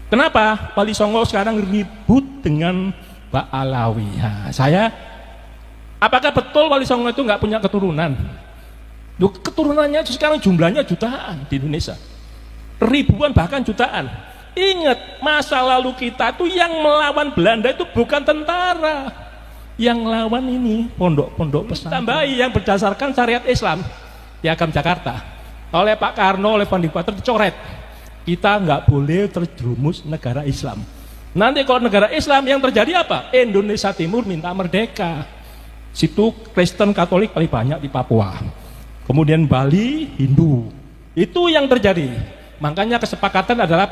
Kenapa Wali Songo sekarang ribut dengan Pak Alawi? Nah, apakah betul Wali Songo itu nggak punya keturunan? Loh, keturunannya itu sekarang jumlahnya jutaan di Indonesia, ribuan bahkan jutaan. Ingat, masa lalu kita tuh yang melawan Belanda itu bukan tentara, yang lawan ini pondok-pondok pesantren. Tambahi yang berdasarkan syariat Islam Piagam Jakarta oleh Pak Karno, oleh Van Dijk dicoret, kita nggak boleh terjerumus negara Islam. Nanti kalau negara Islam yang terjadi apa? Indonesia Timur minta merdeka. Situ Kristen Katolik paling banyak di Papua. Kemudian Bali Hindu. Itu yang terjadi. Makanya kesepakatan adalah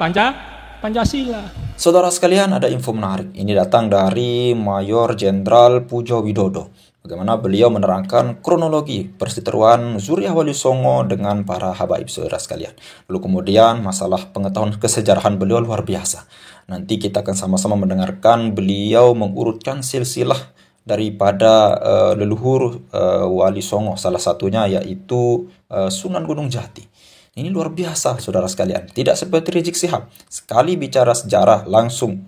Pancasila. Saudara sekalian, ada info menarik. Ini datang dari Mayor Jenderal Pujo Widodo. Bagaimana beliau menerangkan kronologi perseteruan Zuriah Wali Songo dengan para habaib, saudara sekalian. Lalu kemudian masalah pengetahuan kesejarahan beliau luar biasa. Nanti kita akan sama-sama mendengarkan beliau mengurutkan silsilah daripada leluhur Wali Songo. Salah satunya yaitu Sunan Gunung Jati. Ini luar biasa, saudara sekalian. Tidak seperti Rizik Syihab. Sekali bicara sejarah langsung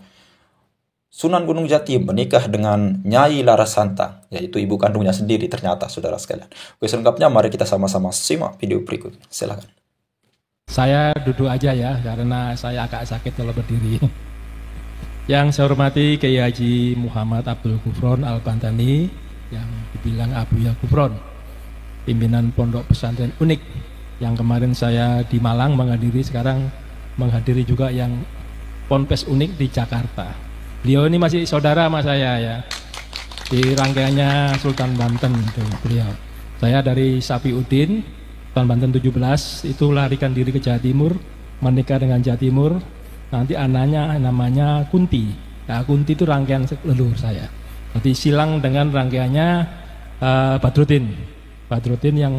Sunan Gunung Jati menikah dengan Nyai Laras Santang, yaitu ibu kandungnya sendiri ternyata, saudara sekalian. Oke, selengkapnya mari kita sama-sama simak video berikut. Silakan. Saya duduk aja ya, karena saya agak sakit kalau berdiri. Yang saya hormati Kiai Haji Muhammad Abdul Gufron Al-Bantani, yang dibilang Abuya Gufron, pimpinan Pondok Pesantren Unik, yang kemarin saya di Malang menghadiri, sekarang menghadiri juga yang Ponpes Unik di Jakarta. Beliau ini masih saudara sama saya ya, di rangkaiannya Sultan Banten itu beliau. Saya dari Sapiuddin, Sultan Banten 17, itu larikan diri ke Jawa Timur, menikah dengan Jawa Timur. Nanti anaknya namanya Kunti. Nah, Kunti itu rangkaian leluhur saya. Nanti silang dengan rangkaiannya Badruddin. Badruddin yang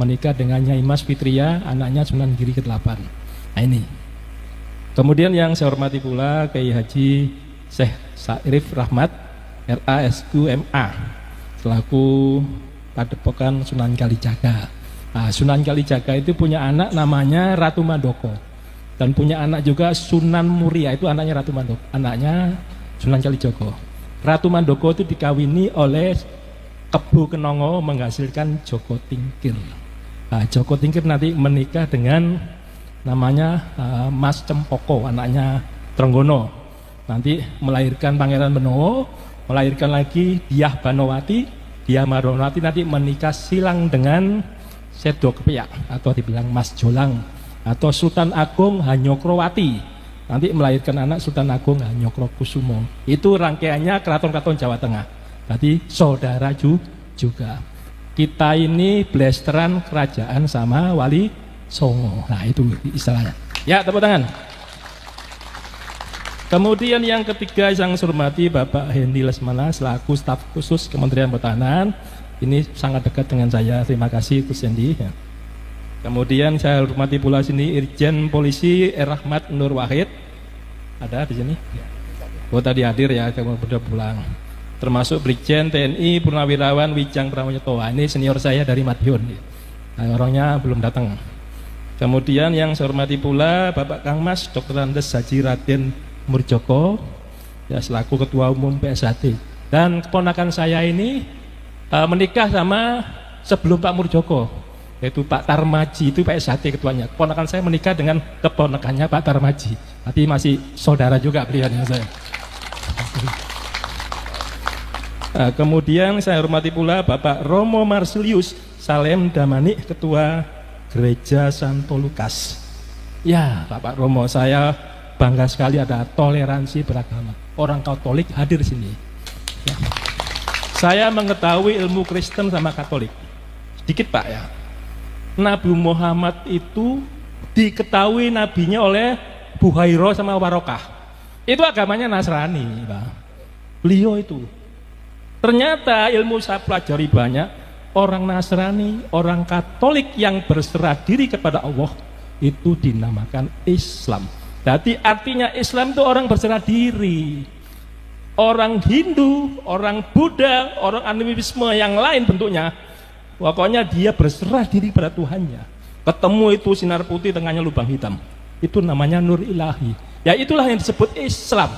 menikah dengan Nyai Mas Fitria, anaknya Sunan Giri ke-8. Nah ini. Kemudian yang saya hormati pula Kiai Haji Syekh Sa'rif Rahmat RASQMA selaku Padepokan Sunan Kalijaga. Nah, Sunan Kalijaga itu punya anak namanya Ratu Mandoko, dan punya anak juga Sunan Muria, itu anaknya Ratu Mandoko, anaknya Sunan Kalijogo. Ratu Mandoko itu dikawini oleh Kebo Kenongo menghasilkan Joko Tingkir. Nah, Joko Tingkir nanti menikah dengan namanya Mas Cempoko, anaknya Trenggono. Nanti melahirkan Pangeran Benowo, melahirkan lagi Diah Banowati, Diah Maronowati, nanti menikah silang dengan Sedo Kepiak atau dibilang Mas Jolang, atau Sultan Agung Hanyokrowati, nanti melahirkan anak Sultan Agung Hanyokro Kusumo. Itu rangkaiannya keraton-keraton Jawa Tengah. Jadi saudara juga. Kita ini blasteran kerajaan sama Wali Songo. Nah itu istilahnya. Ya, tepuk tangan. Kemudian yang ketiga yang saya hormati Bapak Hendy Lesmana selaku staf khusus Kementerian Pertahanan. Ini sangat dekat dengan saya. Terima kasih Gus Hendy. Kemudian saya hormati pula sini Irjen Polisi Rahmat Nur Wahid. Ada di sini? Oh tadi hadir ya, kamu sudah pulang. Termasuk Brigjen TNI Purnawirawan Wijang Pramoyoto. Ini senior saya dari Madiun. Nah, orangnya belum datang. Kemudian yang saya hormati pula Bapak Kang Mas Dr. Andes Haji Raden Murjoko ya, selaku Ketua Umum PSHT. Dan keponakan saya ini menikah sama sebelum Pak Murjoko, yaitu Pak Tarmaji, itu PSHT ketuanya. Keponakan saya menikah dengan keponakannya Pak Tarmaji. Tapi masih saudara juga beliau dengan saya. Kemudian saya hormati pula Bapak Romo Marsilius Salem Damani, Ketua Gereja Santo Lukas. Ya Bapak Romo, saya bangga sekali ada toleransi beragama. Orang Katolik hadir di sini. Ya. Saya mengetahui ilmu Kristen sama Katolik. Sedikit Pak ya. Nabi Muhammad itu diketahui nabinya oleh Buhairo sama Warokah. Itu agamanya Nasrani, Pak. Beliau itu. Ternyata ilmu saya pelajari banyak. Orang Nasrani, orang Katolik yang berserah diri kepada Allah itu dinamakan Islam. Jadi artinya Islam itu orang berserah diri. Orang Hindu, orang Buddha, orang animisme yang lain bentuknya, pokoknya dia berserah diri pada Tuhannya. Ketemu itu sinar putih tengahnya lubang hitam, itu namanya nur ilahi. Ya itulah yang disebut Islam.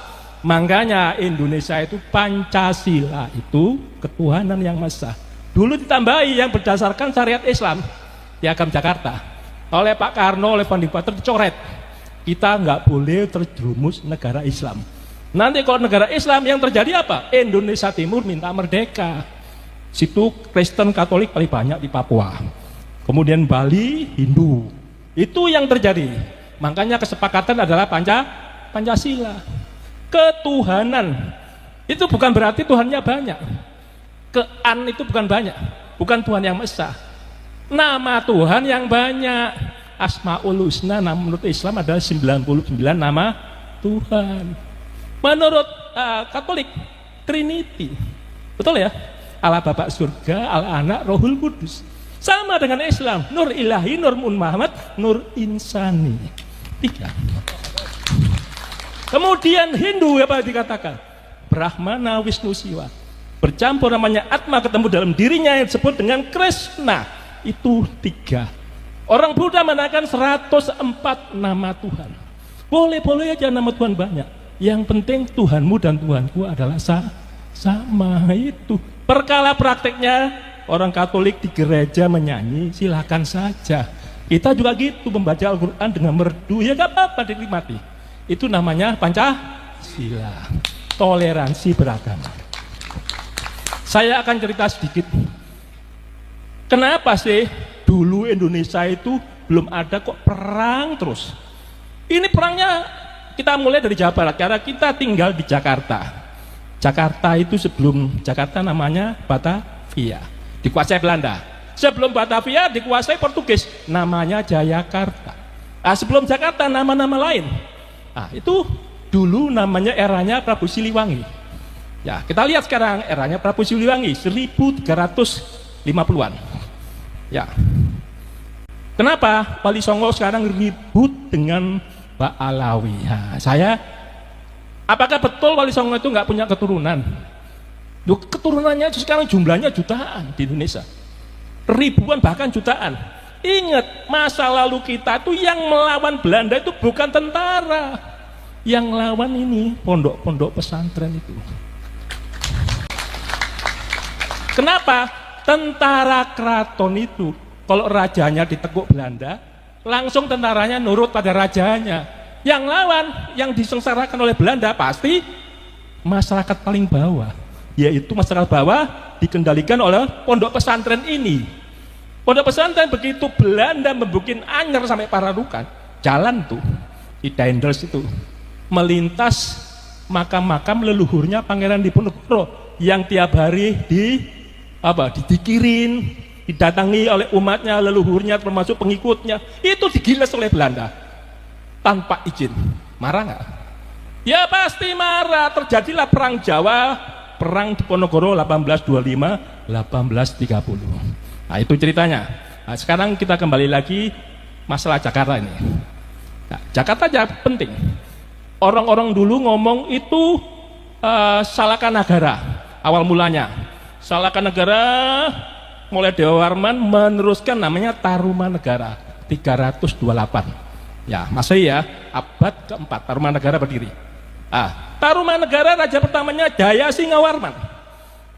Makanya Indonesia itu Pancasila itu ketuhanan yang maha esa. Dulu ditambahi yang berdasarkan syariat Islam, Piagam Jakarta oleh Pak Karno, oleh Founding Father dicoret. Kita nggak boleh terjerumus negara Islam. Nanti kalau negara Islam yang terjadi apa? Indonesia Timur minta merdeka. Situ Kristen Katolik paling banyak di Papua. Kemudian Bali Hindu. Itu yang terjadi. Makanya kesepakatan adalah Pancasila. Ketuhanan. Itu bukan berarti Tuhannya banyak. Kean itu bukan banyak. Bukan Tuhan yang esa. Nama Tuhan yang banyak. Asmaul Husna menurut Islam adalah 99 nama Tuhan. Menurut Katolik Trinity, betul ya? Allah Bapa Surga, Allah Anak, Rohul Kudus. Sama dengan Islam, Nur Ilahi, Nur Muhammad, Nur Insani. 3. Kemudian Hindu apa dikatakan? Brahmana, Wisnu, Siwa. Bercampur namanya Atma, ketemu dalam dirinya yang disebut dengan Krishna. Itu 3. Orang Buddha menakan 104 nama Tuhan. Boleh-boleh aja nama Tuhan banyak. Yang penting Tuhanmu dan Tuhanku adalah sama. Itu perkara prakteknya orang Katolik di gereja menyanyi, silakan saja. Kita juga gitu membaca Al-Quran dengan merdu, ya gak apa-apa dinikmati. Itu namanya Pancasila, toleransi beragama. Saya akan cerita sedikit. Kenapa sih dulu Indonesia itu belum ada kok perang terus? Ini perangnya kita mulai dari Jawa Barat, karena kita tinggal di Jakarta. Jakarta itu sebelum Jakarta namanya Batavia, dikuasai Belanda. Sebelum Batavia dikuasai Portugis, namanya Jayakarta. Sebelum Jakarta nama-nama lain. Itu dulu namanya eranya Prabu Siliwangi. Ya, kita lihat sekarang eranya Prabu Siliwangi 1350-an. Ya. Kenapa Wali Songo sekarang ribut dengan Pak Alawi? Apakah betul Wali Songo itu nggak punya keturunan? Keturunannya sekarang jumlahnya jutaan di Indonesia, ribuan bahkan jutaan. Ingat, masa lalu kita tuh yang melawan Belanda itu bukan tentara, yang lawan ini pondok-pondok pesantren itu. Kenapa? Tentara keraton itu kalau rajanya ditekuk Belanda, langsung tentaranya nurut pada rajanya. Yang lawan, yang disengsarakan oleh Belanda pasti masyarakat paling bawah, yaitu masyarakat bawah dikendalikan oleh pondok pesantren ini. Pondok pesantren begitu Belanda membuat anyar sampai Pararukan, jalan tuh di Daendels itu melintas makam-makam leluhurnya Pangeran Diponegoro yang tiap hari didikirin, didatangi oleh umatnya, leluhurnya termasuk pengikutnya, itu digiles oleh Belanda tanpa izin. Marah nggak? Ya pasti marah. Terjadilah perang Jawa, perang Diponegoro 1825-1830. Nah, itu ceritanya. Nah, sekarang kita kembali lagi masalah Jakarta ini. Nah, Jakarta aja penting. Orang-orang dulu ngomong itu Salakanagara awal mulanya. Salakanagara mulai Dewa Warman meneruskan namanya Tarumanegara 328. Ya, Masehi ya, abad keempat Tarumanegara berdiri. Tarumanegara raja pertamanya Jayasingha Warman.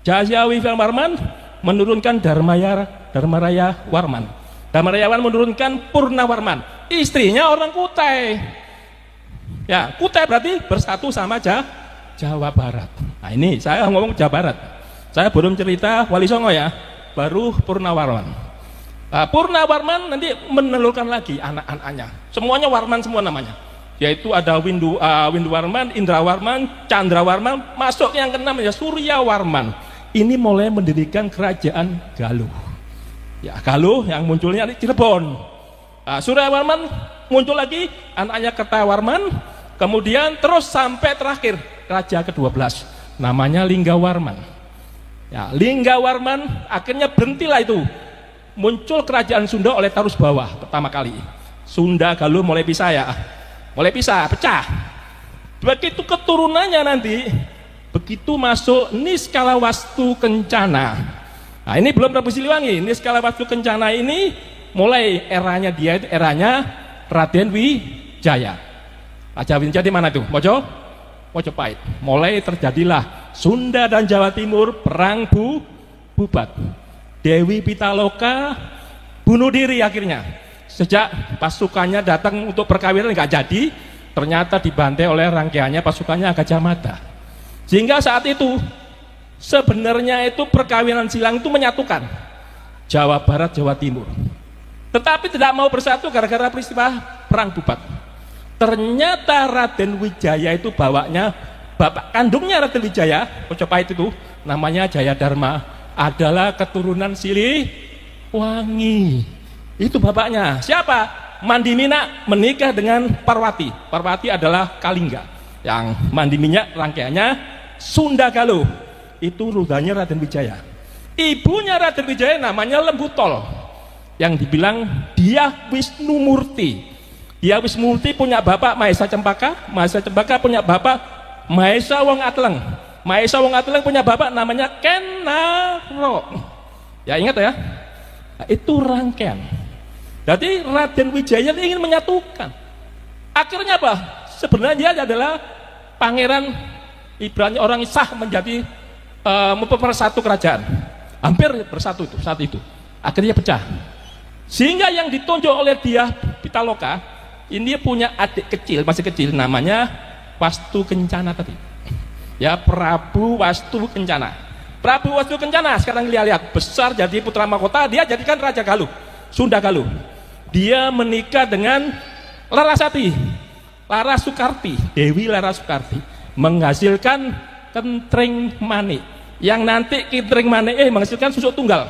Jayasingha Warman menurunkan Dharmaraya Warman. Dharmaraya Warman menurunkan Purnawarman. Istrinya orang Kutai. Ya, Kutai berarti bersatu sama Jawa Barat. Nah, ini saya ngomong Jawa Barat. Saya belum cerita Wali Songo ya, baru Purnawarman. Purnawarman nanti menelurkan lagi anak-anaknya. Semuanya Warman semua namanya. Yaitu ada Windu Warman, Indra Warman, Chandra Warman, masuk yang keenam ya Surya Warman. Ini mulai mendirikan kerajaan Galuh. Ya, Galuh yang munculnya di Cirebon. Surya Warman muncul lagi, anaknya Kertawarman, kemudian terus sampai terakhir raja ke-12 namanya Linggawarman. Ya, Linggawarman akhirnya berhentilah itu. Muncul kerajaan Sunda oleh Tarus Bawah pertama kali. Sunda Galuh mulai pisah ya. Mulai pisah, pecah. Begitu keturunannya nanti, begitu masuk Niskalawastu Kencana. Nah, ini belum Prabu Siliwangi. Niskalawastu Kencana ini mulai eranya dia itu eranya Raden Wijaya. Raja Wijaya mana tuh? Mojopahit. Mulai terjadilah Sunda dan Jawa Timur perang bubat. Dewi Pitaloka bunuh diri akhirnya. Sejak pasukannya datang untuk perkawinan nggak jadi, ternyata dibantai oleh rangkaiannya pasukannya Gajah Mada. Sehingga saat itu sebenarnya itu perkawinan silang itu menyatukan Jawa Barat, Jawa Timur. Tetapi tidak mau bersatu gara-gara peristiwa perang bubat. Ternyata Raden Wijaya itu bawanya bapak kandungnya Raden Wijaya, Mojopahit itu namanya Jayadharma, adalah keturunan Siliwangi. Itu bapaknya. Siapa? Mandimina menikah dengan Parwati. Parwati adalah Kalingga. Yang Mandimina rangkaiannya Sunda Galuh. Itu rudanya Raden Wijaya. Ibunya Raden Wijaya namanya Lembutol, yang dibilang dia Wisnumurti. Dia Wisnumurti punya bapak Mahesa Cempaka, Mahesa Cempaka punya bapak Mahesa Wong Atleng, Mahesa Wong Atleng punya bapak namanya Kenaro. Ya ingat ya, nah, itu rangkaian. Jadi Raden Wijaya ingin menyatukan. Akhirnya apa? Sebenarnya dia adalah pangeran, ibaratnya orang sah menjadi mempersatu kerajaan. Hampir bersatu itu saat itu. Akhirnya pecah. Sehingga yang ditunjuk oleh dia Pitaloka ini punya adik kecil, masih kecil, namanya Wastu Kencana tadi. Ya, Prabu Wastu Kencana. Prabu Wastu Kencana sekarang lihat besar jadi putra mahkota, dia jadikan Raja Galuh, Sunda Galuh. Dia menikah dengan Larasati, Larasukarti, Dewi Larasukarti, menghasilkan Kentreng Manik, yang nanti Kentreng Manik menghasilkan Susuk Tunggal.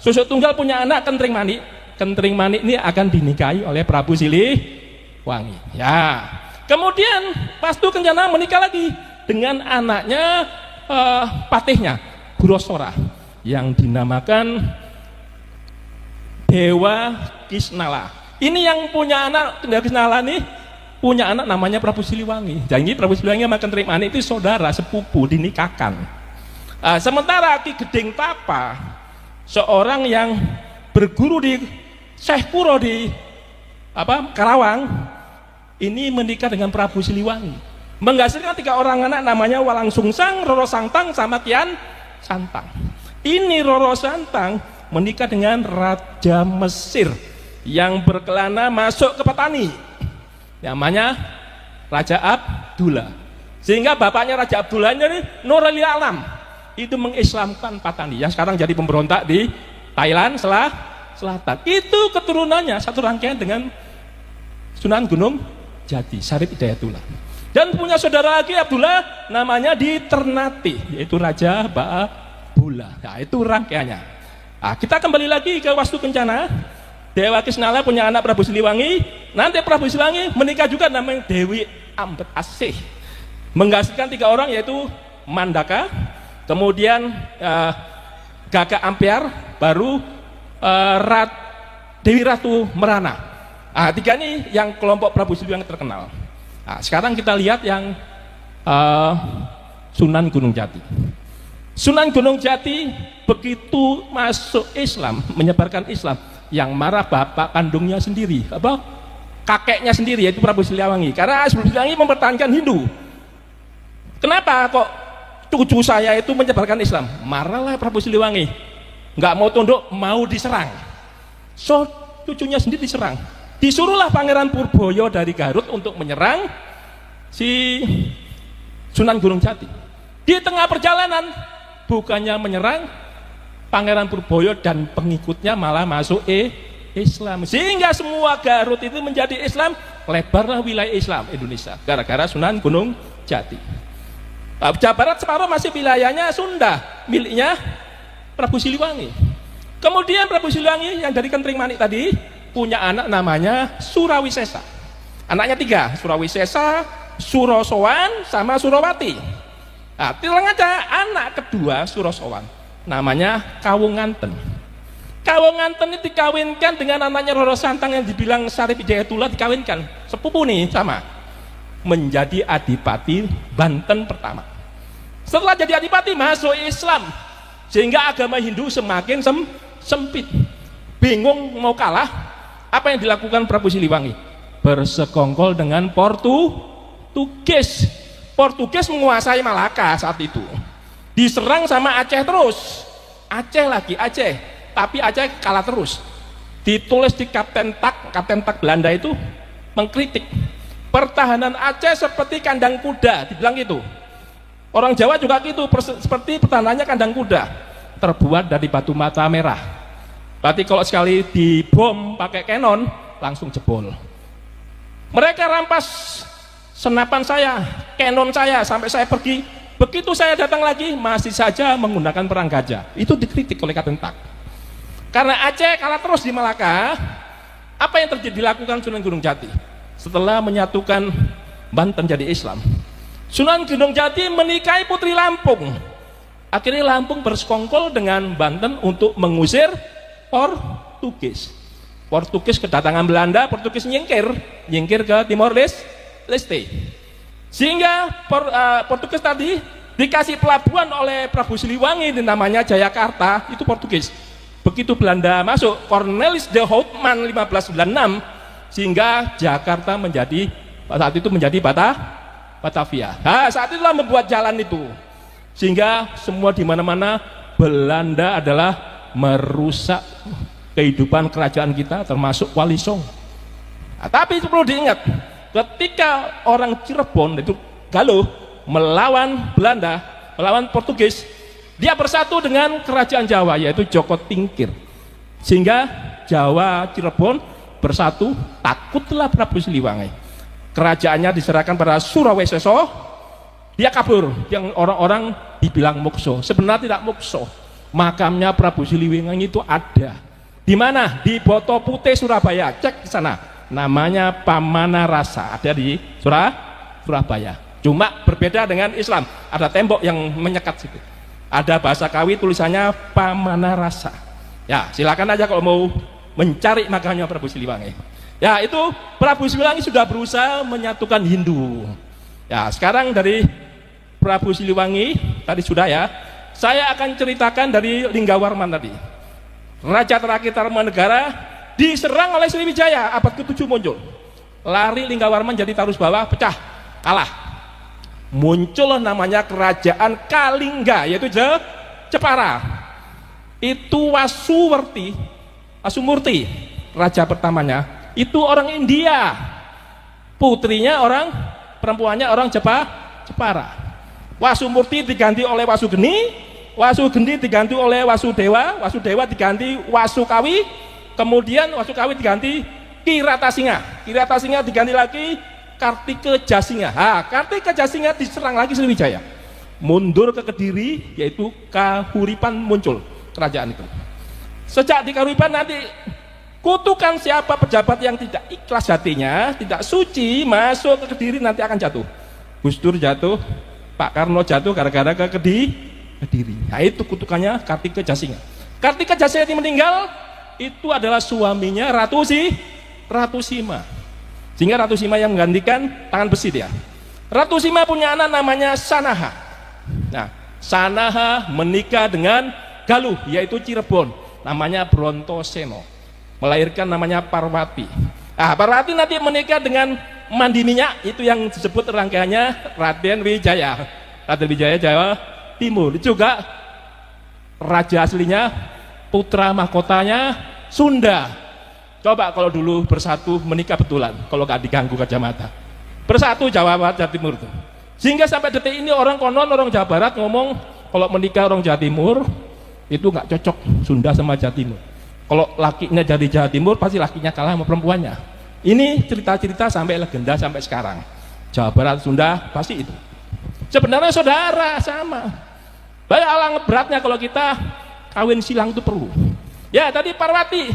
Susuk Tunggal punya anak Kentreng Manik. Kentreng Manik ini akan dinikahi oleh Prabu Siliwangi. Ya. Kemudian Wastu Kencana menikah lagi dengan anaknya patihnya Gurosora yang dinamakan Dewa Kisnala. Ini yang punya anak Dewa Kisnala nih punya anak namanya Prabu Siliwangi. Jadi Prabu Siliwangi sama Kentreng Manik itu saudara sepupu dinikahkan. Sementara Ki Gedeng Tapa, seorang yang berguru di Syekh Kuro di Karawang, ini menikah dengan Prabu Siliwangi, menghasilkan 3 orang anak namanya Walang Sungsang, Roro Santang, sama Kian Santang. Ini Roro Santang menikah dengan Raja Mesir yang berkelana masuk ke petani, namanya Raja Abdullah. Sehingga bapaknya Raja Abdullah ini Nurul Alam itu mengislamkan Patani yang sekarang jadi pemberontak di Thailand Selatan. Itu keturunannya satu rangkaian dengan Sunan Gunung Jati, Syarif Hidayatullah. Dan punya saudara lagi Abdullah namanya di Ternate, yaitu Raja Ba'abula. Nah, itu rangkaiannya. Nah, kita kembali lagi ke Wastu Kencana. Dewa Kisnala punya anak Prabu Siliwangi. Nanti Prabu Siliwangi menikah juga namanya Dewi Ambet Asih, menghasilkan 3 orang yaitu Mandaka, kemudian Gagak Ampiar, baru Dewi Ratu Merana. Nah, 3 ini yang kelompok Prabu Siliwangi terkenal. Nah, sekarang kita lihat yang Sunan Gunung Jati. Sunan Gunung Jati begitu masuk Islam, menyebarkan Islam, yang marah bapak kandungnya sendiri, kakeknya sendiri, yaitu Prabu Siliwangi. Karena Prabu Siliwangi mempertahankan Hindu. Kenapa kok cucu saya itu menyebarkan Islam? Marahlah Prabu Siliwangi, nggak mau tunduk, mau diserang. So cucunya sendiri diserang. Disuruhlah Pangeran Purboyo dari Garut untuk menyerang si Sunan Gunung Jati. Di tengah perjalanan bukannya menyerang, Pangeran Purboyo dan pengikutnya malah masuk Islam, sehingga semua Garut itu menjadi Islam. Lebarlah wilayah Islam Indonesia gara-gara Sunan Gunung Jati. Jawa Barat separuh masih wilayahnya Sunda, miliknya Prabu Siliwangi. Kemudian Prabu Siliwangi yang dari Kentreng Manik tadi punya anak namanya Surawisesa. Anaknya 3, Surawisesa, Surosowan, sama Surawati. Nah, tilang aja anak kedua Surosowan, namanya Kawunganten. Kawunganten ini dikawinkan dengan anaknya Roro Santang yang dibilang Syarif Hidayatullah, dikawinkan sepupu nih sama, menjadi adipati Banten pertama. Setelah jadi adipati masuk Islam, sehingga agama Hindu semakin sempit. Bingung mau kalah, apa yang dilakukan Prabu Siliwangi? Bersekongkol dengan Portugis menguasai Malaka saat itu. Diserang sama Aceh terus. Aceh, tapi Aceh kalah terus. Ditulis di Kapten Tak Belanda itu mengkritik pertahanan Aceh seperti kandang kuda, dibilang gitu. Orang Jawa juga gitu, seperti pertahanannya kandang kuda, terbuat dari batu mata merah. Berarti kalau sekali dibom pakai kanon langsung jebol. Mereka rampas senapan saya, kanon saya, sampai saya pergi. Begitu saya datang lagi masih saja menggunakan perang gajah. Itu dikritik oleh Kapten Tak. Karena Aceh kalah terus di Malaka, apa yang terjadi dilakukan Sunan Gunung Jati setelah menyatukan Banten jadi Islam? Sunan Gunung Jati menikahi putri Lampung. Akhirnya Lampung bersekongkol dengan Banten untuk mengusir Portugis. Portugis kedatangan Belanda, Portugis nyingkir ke Timor Leste. Sehingga Portugis tadi dikasih pelabuhan oleh Prabu Siliwangi namanya Jayakarta, itu Portugis. Begitu Belanda masuk, Cornelis de Houtman 1596, sehingga Jakarta saat itu menjadi Batavia. Nah, saat itulah membuat jalan itu, sehingga semua di mana-mana Belanda adalah merusak kehidupan kerajaan kita, termasuk Wali Songo. Nah, tapi itu perlu diingat, ketika orang Cirebon itu Galuh melawan Belanda, melawan Portugis, dia bersatu dengan kerajaan Jawa yaitu Joko Tingkir, sehingga Jawa Cirebon bersatu. Takutlah Prabu Siliwangi, kerajaannya diserahkan pada Suraweseso, dia kabur, yang orang-orang dibilang mukso, sebenarnya tidak mukso. Makamnya Prabu Siliwangi itu ada di mana? Di Boto Putih, Surabaya. Cek di sana, namanya Pamanarasa, ada di Surabaya. Cuma berbeda dengan Islam, ada tembok yang menyekat situ, ada bahasa Kawi tulisannya Pamanarasa. Ya silakan aja kalau mau mencari makamnya Prabu Siliwangi. Ya itu Prabu Siliwangi sudah berusaha menyatukan Hindu. Ya sekarang dari Prabu Siliwangi tadi sudah ya, saya akan ceritakan dari Linggawarman tadi. Raja terakhir Tarumanegara diserang oleh Sriwijaya, abad ke-7 muncul. Lari Linggawarman jadi Tarus Bawah, pecah, kalah. Muncul namanya kerajaan Kalingga, yaitu Jepara. Itu Wasumurti, raja pertamanya, itu orang India. Putrinya perempuannya orang Jepara. Wasumurti diganti oleh Wasugeni diganti oleh Wasudewa diganti Wasukawi, kemudian Wasukawi diganti Kiratasinga diganti lagi Kartika Jasinga. Kartika Jasinga diserang lagi Sriwijaya, mundur ke Kediri, yaitu Kahuripan muncul kerajaan itu. Sejak di Kahuripan nanti kutukan siapa pejabat yang tidak ikhlas hatinya, tidak suci, masuk ke Kediri nanti akan jatuh. Gus Dur jatuh, Pak Karno jatuh gara-gara ke Kediri. Nah itu kutukannya Kartika Jasinga. Kartika Jasinga yang meninggal itu adalah suaminya Ratu Sima. Sehingga Ratu Sima yang menggantikan tangan besi dia. Ratu Sima punya anak namanya Sanaha. Nah, Sanaha menikah dengan Galuh, yaitu Cirebon, namanya Brontoseno. Melahirkan namanya Parwati. Parwati nanti menikah dengan Mandi Minyak, itu yang disebut rangkaiannya Raden Wijaya. Raden Wijaya Jawa Timur. Juga raja aslinya, putra mahkotanya Sunda. Coba kalau dulu bersatu menikah betulan, kalau gak diganggu kacamata. Bersatu Jawa Barat, Jawa Timur tuh. Sehingga sampai detik ini orang Jawa Barat ngomong kalau menikah orang Jawa Timur itu nggak cocok Sunda sama Jawa Timur. Kalau lakinya jadi Jawa Timur pasti lakinya kalah sama perempuannya. Ini cerita-cerita sampai legenda sampai sekarang. Jawa Barat, Sunda pasti itu. Sebenarnya saudara sama. Banyak alang beratnya kalau kita kawin silang itu perlu. Ya tadi Parwati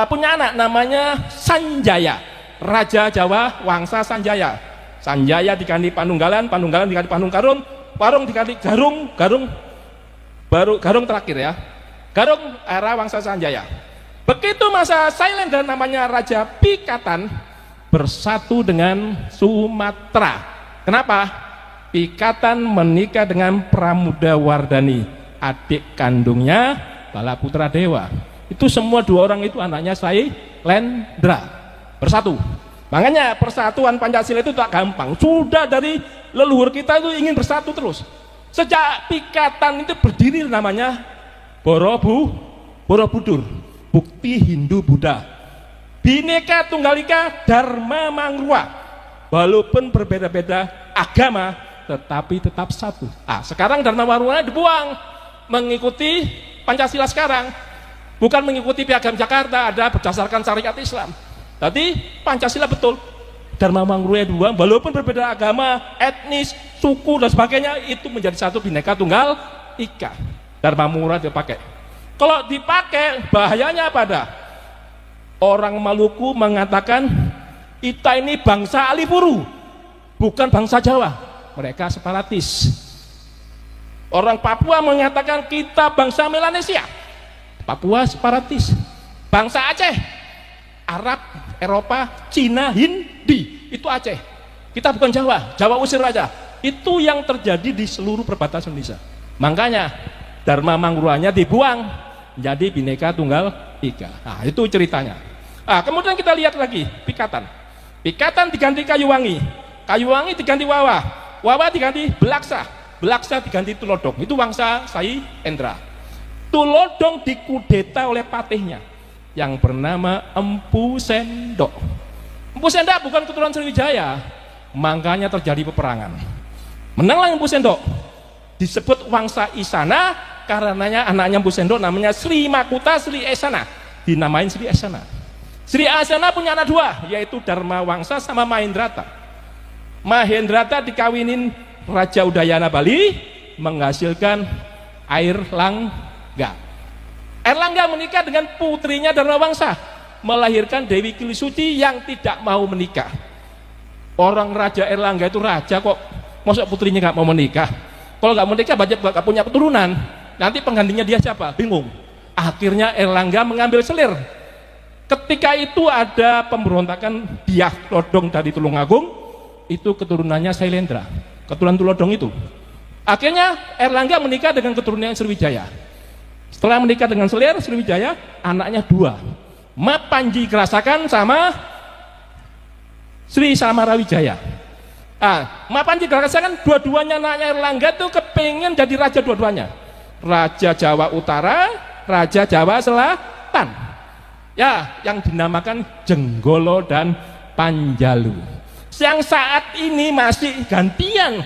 punya anak namanya Sanjaya, Raja Jawa Wangsa Sanjaya. Sanjaya diganti Panunggalan diganti Panungkarun, Parung diganti Garung terakhir ya. Garung era Wangsa Sanjaya. Begitu masa silent dan namanya Raja Pikatan bersatu dengan Sumatera. Kenapa? Pikatan menikah dengan Pramudawardhani, adik kandungnya Balaputra Dewa. Itu semua dua orang itu anaknya Sailendra bersatu. Makanya persatuan Pancasila itu tak gampang. Sudah dari leluhur kita itu ingin bersatu terus. Sejak Pikatan itu berdiri namanya Borobudur, bukti Hindu Buddha. Bhinneka Tunggal Ika Dharma Mangruwa. Walaupun berbeda-beda agama, tetapi tetap satu. Sekarang Dharma Mangruwa dibuang, mengikuti Pancasila sekarang. Bukan mengikuti Piagam Jakarta, ada berdasarkan syariat Islam. Tadi Pancasila betul. Dharma Mangruwa dibuang, walaupun berbeda agama, etnis, suku dan sebagainya, itu menjadi satu Bhinneka Tunggal Ika. Dharma Mangruwa dipakai. Kalau dipakai, bahayanya pada orang Maluku mengatakan kita ini bangsa Alipuru, bukan bangsa Jawa. Mereka separatis. Orang Papua mengatakan kita bangsa Melanesia, Papua separatis. Bangsa Aceh, Arab, Eropa, Cina, Hindi, itu Aceh. Kita bukan Jawa, Jawa usir aja. Itu yang terjadi di seluruh perbatasan Indonesia. Makanya Dharma Mangruwanya dibuang, jadi Bhinneka Tunggal Ika. Itu ceritanya. Kemudian kita lihat lagi Pikatan. Pikatan diganti Kayuwangi, Kayuwangi diganti Wawa, Wawa diganti Belaksa, Belaksa diganti Tulodong. Itu Wangsa Sai Endra. Tulodong dikudeta oleh patihnya yang bernama Empu Sendok. Empu Sendok bukan keturunan Sriwijaya, makanya terjadi peperangan. Menanglah Empu Sendok. Disebut Wangsa Isana karenanya anaknya Empu Sendok namanya Sri Makuta Sri Esana, dinamain Sri Esana. Sri Esana punya anak dua, yaitu Dharma Wangsa sama Mahendrata. Mahendrata dikawinin Raja Udayana Bali, menghasilkan Airlangga. Airlangga menikah dengan putrinya Dharma Wangsa, melahirkan Dewi Kilisuti yang tidak mau menikah. Orang Raja Airlangga itu raja kok, masa putrinya nggak mau menikah? Kalau nggak menikah, nggak punya keturunan, nanti penggantinya dia siapa? Bingung. Akhirnya Airlangga mengambil selir. Ketika itu ada pemberontakan Dyah Lodong dari Tulungagung, itu keturunannya Sailendra, keturunan Tulodong itu. Akhirnya Airlangga menikah dengan keturunan Sriwijaya. Setelah menikah dengan Selir Sriwijaya, anaknya dua, Mapanji Kerasakan sama Sri Samarawijaya. Mapanji Kerasakan dua-duanya anaknya Airlangga tuh kepengen jadi raja dua-duanya, Raja Jawa Utara, Raja Jawa Selatan. Ya, yang dinamakan Jenggolo dan Panjalu. Yang saat ini masih gantian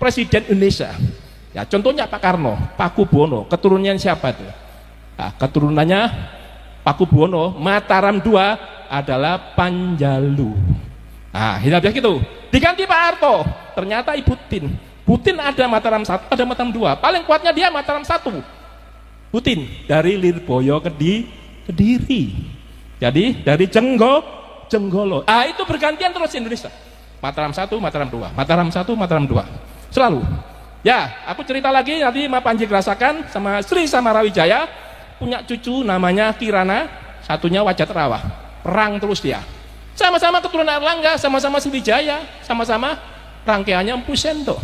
Presiden Indonesia. Ya, contohnya Pak Karno, Pakubuwono, keturunannya siapa itu? Keturunannya Pakubuwono, Mataram II adalah Panjalu. Ini gitu. Diganti Pak Harto, ternyata Ibu Tin. Butin ada Mataram 1, ada Mataram 2. Paling kuatnya dia Mataram 1. Butin dari Lirboyo Kediri. Jadi dari Jenggolo. Itu bergantian terus Indonesia. Mataram 1, Mataram 2, Mataram 1, Mataram 2. Selalu. Ya, aku cerita lagi nanti Mapanji Kerasakan sama Sri Samarawijaya punya cucu namanya Kirana, satunya Wajatrawa. Perang terus dia. Sama-sama keturunan Airlangga, sama-sama Sriwijaya, sama-sama rangkaiannya Empu Sendok.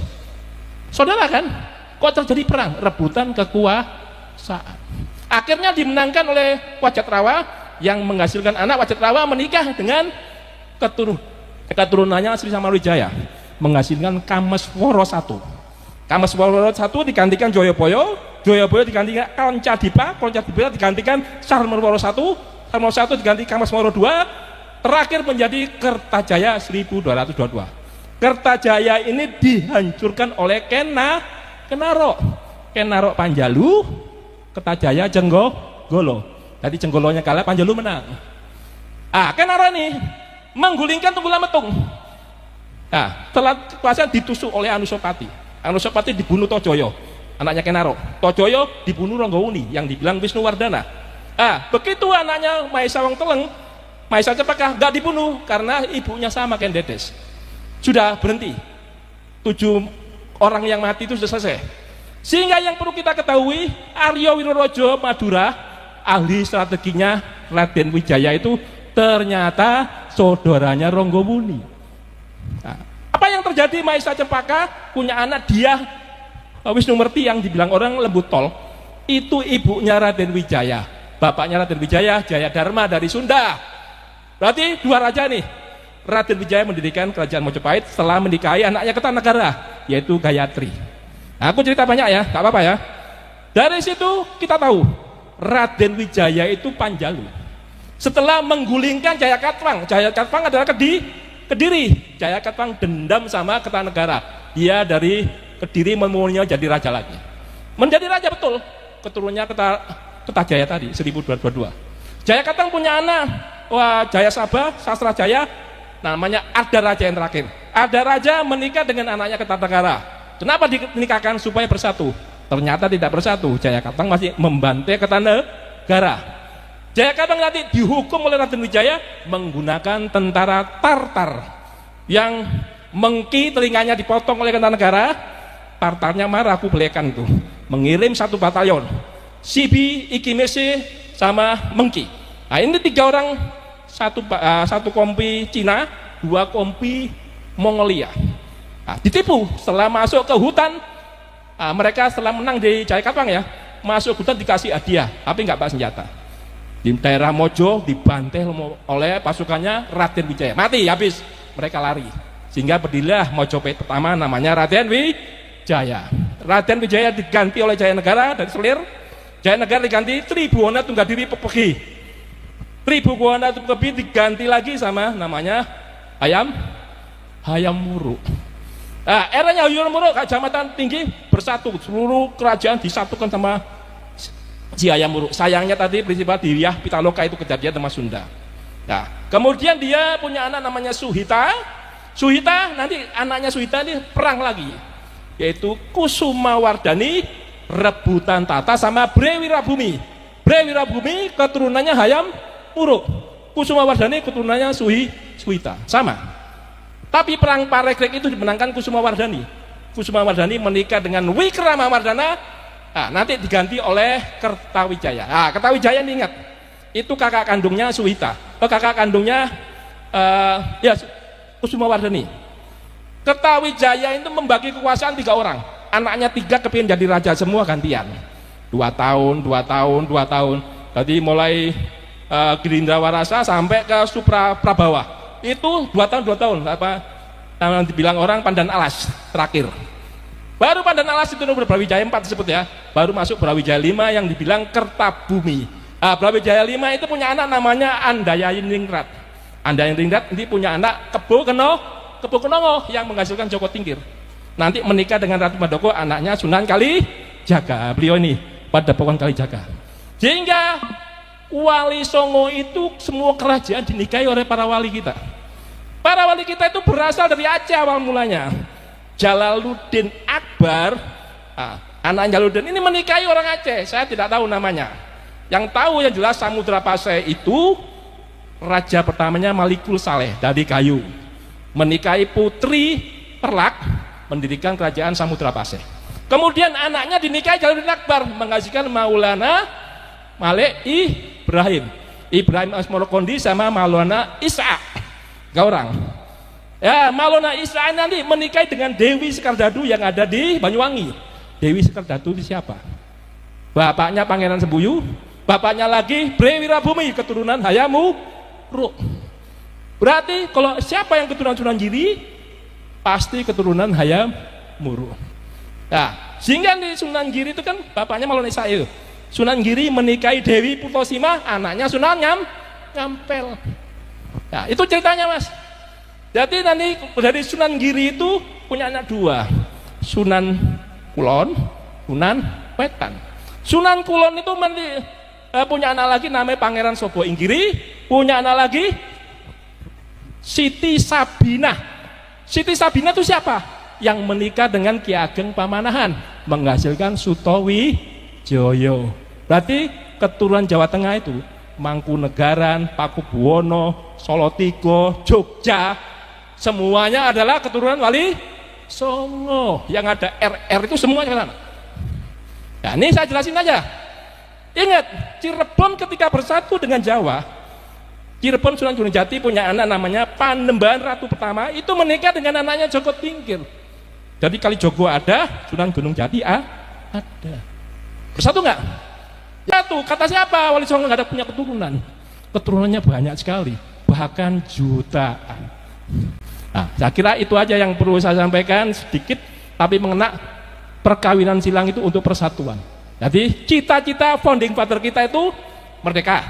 Saudara kan? Kok terjadi perang? Rebutan kekuasaan. Akhirnya dimenangkan oleh Wajatrawa yang menghasilkan anak. Wajatrawa menikah dengan keturunannya Sri Samarawijaya, menghasilkan Kameswara I. Kameswara I digantikan Joyoboyo, Joyoboyo digantikan Koncadipa, Koncadipa digantikan Sarmawaro I, Sarmawaro I diganti Kameswara II, terakhir menjadi Kertajaya 1222. Kertajaya ini dihancurkan oleh Kenaro Panjalu, Kertajaya Jenggolo. Jadi Jenggolonya kalah, Panjalu menang. Kenaro ini menggulingkan Tunggul Ametung. Setelah kekuasaan ditusuk oleh Anusapati. Anusapati dibunuh Tojoyo, anaknya Kenaro. Tojoyo dibunuh Ronggowuni yang dibilang Wisnuwardana. Begitu anaknya Maesa Wongteleng, Maesa Cepaka nggak dibunuh karena ibunya sama Kendedes. Sudah berhenti. 7 orang yang mati itu sudah selesai. Sehingga yang perlu kita ketahui, Aryo Wirorojo Madura, ahli strateginya Raden Wijaya itu ternyata saudaranya Ronggowuni. Apa yang terjadi? Maesa Cempaka punya anak dia Wisnumerti yang dibilang orang lembut tol. Itu ibunya Raden Wijaya. Bapaknya Raden Wijaya, Jayadharma dari Sunda. Berarti 2 raja nih. Raden Wijaya mendirikan kerajaan Mojopahit setelah menikahi anaknya Kertanegara, yaitu Gayatri. Nah, aku cerita banyak ya, gak apa-apa ya. Dari situ kita tahu Raden Wijaya itu Panjalu. Setelah menggulingkan Jayakatwang adalah Kediri. Jayakatwang dendam sama Kertanegara. Dia dari Kediri memulainya jadi raja lagi. Menjadi raja betul. Keturunannya Kertajaya tadi 1222. Jayakatwang punya anak, Jayasabha, Sastrajaya, namanya Ardaraja yang terakhir. Ardaraja menikah dengan anaknya Kertanegara. Kenapa dinikahkan? Supaya bersatu. Ternyata tidak bersatu. Jayakatwang masih membantai Kertanegara. Jayakatwang nanti dihukum oleh Raden Wijaya menggunakan tentara Tartar yang Mengki telinganya dipotong oleh Kertanegara. Tartarnya marah, aku belikan itu, mengirim 1 batalion, Sibi, Ikimese, sama Mengki. Nah, ini 3 orang, satu kompi Cina, 2 kompi Mongolia. Nah, ditipu setelah masuk ke hutan. Mereka setelah menang di Jayakatwang ya, masuk hutan dikasih hadiah, tapi nggak bawa senjata. Di daerah Mojo dibantai oleh pasukannya Raden Wijaya, mati habis, mereka lari. Sehingga berdirilah Mojopahit pertama, namanya Raden Wijaya. Raden Wijaya diganti oleh Jayanegara dari Selir. Jayanegara diganti Tribhuwana Tunggadiri Pepegi. Tribhuwana Pepegi diganti lagi sama namanya Hayam Wuruk. Nah, eranya Hayam Wuruk, Kecamatan Tinggi bersatu, seluruh kerajaan disatukan sama si Hayam Wuruk. Sayangnya tadi peristiwa di Wiyah Pitaloka itu kejadian sama Sunda. Nah, kemudian dia punya anak namanya Suhita. Nanti anaknya Suhita ini perang lagi, yaitu Kusumawardhani rebutan tata sama Brewirabhumi. Brewirabhumi keturunannya Hayam Wuruk, Kusumawardhani keturunannya Suhita, sama. Tapi perang Parekrek itu dimenangkan Kusumawardhani. Kusumawardhani menikah dengan Wikramawardhana. Nanti diganti oleh Kertawijaya. Kertawijaya ini ingat, itu kakak kandungnya Suhita. Kakak kandungnya Kusumawardhani. Kertawijaya itu membagi kekuasaan 3 orang. Anaknya 3 kepingin jadi raja semua gantian. 2 tahun. Jadi mulai Girindra-Warasa sampai ke Supraprabawa. Itu 2 tahun. Apa yang dibilang orang Pandan Alas terakhir. Baru Pandan Alas itu Brawijaya 4 disebut ya. Baru masuk Brawijaya 5 yang dibilang Kertabumi. Brawijaya 5 itu punya anak namanya Andayiningrat. Andayiningrat ini punya anak Kebo Kenongo yang menghasilkan Joko Tingkir. Nanti menikah dengan Ratu Mandoko, anaknya Sunan Kalijaga. Beliau ini Padepokan Kalijaga. Sehingga Wali Songo itu semua kerajaan dinikahi oleh para wali kita. Para wali kita itu berasal dari Aceh awal mulanya. Jalaluddin Akbar, anak Jalaluddin ini menikahi orang Aceh. Saya tidak tahu namanya. Yang tahu yang jelas Samudra Pasai itu raja pertamanya Malikul Saleh dari kayu, menikahi putri Perlak, mendirikan kerajaan Samudra Pasai. Kemudian anaknya dinikahi Jalaluddin Akbar, menghasilkan Maulana Malik Ibrahim Asmorokondi sama Maulana Isa. 3 orang. Ya, Maulana Isa nanti menikahi dengan Dewi Sekardadu yang ada di Banyuwangi. Dewi Sekardadu itu siapa? Bapaknya Pangeran Sembuyu, bapaknya lagi Brewirabhumi keturunan Hayam Wuruk. Berarti kalau siapa yang keturunan Sunan Giri, pasti keturunan Hayam Wuruk. Nah, sehingga di Sunan Giri itu kan bapaknya Maulana Isa itu. Sunan Giri menikahi Dewi Purtosima, anaknya Sunan Nyampel. Nah, itu ceritanya Mas. Jadi nanti dari Sunan Giri itu punya anak 2, Sunan Kulon, Sunan Wetan. Sunan Kulon itu punya anak lagi namanya Pangeran Sogo Inggiri, punya anak lagi Siti Sabinah. Siti Sabinah itu siapa? Yang menikah dengan Ki Ageng Pamanahan, menghasilkan Sutowijoyo. Berarti keturunan Jawa Tengah itu Mangkunegaran, Pakubuwono, Solotigo, Jogja, semuanya adalah keturunan Wali Songo. Yang ada RR itu semuanya ke sana. Nah, ini saya jelasin aja. Ingat, Cirebon ketika bersatu dengan Jawa, Cirebon Sunan Gunung Jati punya anak namanya Panembahan Ratu pertama, itu menikah dengan anaknya Joko Tingkir. Jadi kali Jogo ada, Sunan Gunung Jati ada. Bersatu nggak? Satu, kata siapa? Wali Songo nggak ada punya keturunan. Keturunannya banyak sekali, bahkan jutaan. Nah, saya kira itu aja yang perlu saya sampaikan sedikit, tapi mengena perkawinan silang itu untuk persatuan. Jadi cita-cita founding father kita itu merdeka.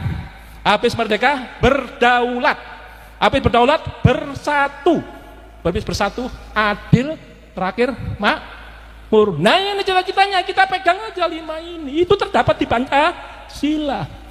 Habis merdeka berdaulat. Habis berdaulat bersatu. Habis bersatu adil, terakhir makmur. Nah, ini cita-citanya kita pegang aja 5 ini. Itu terdapat di Pancasila.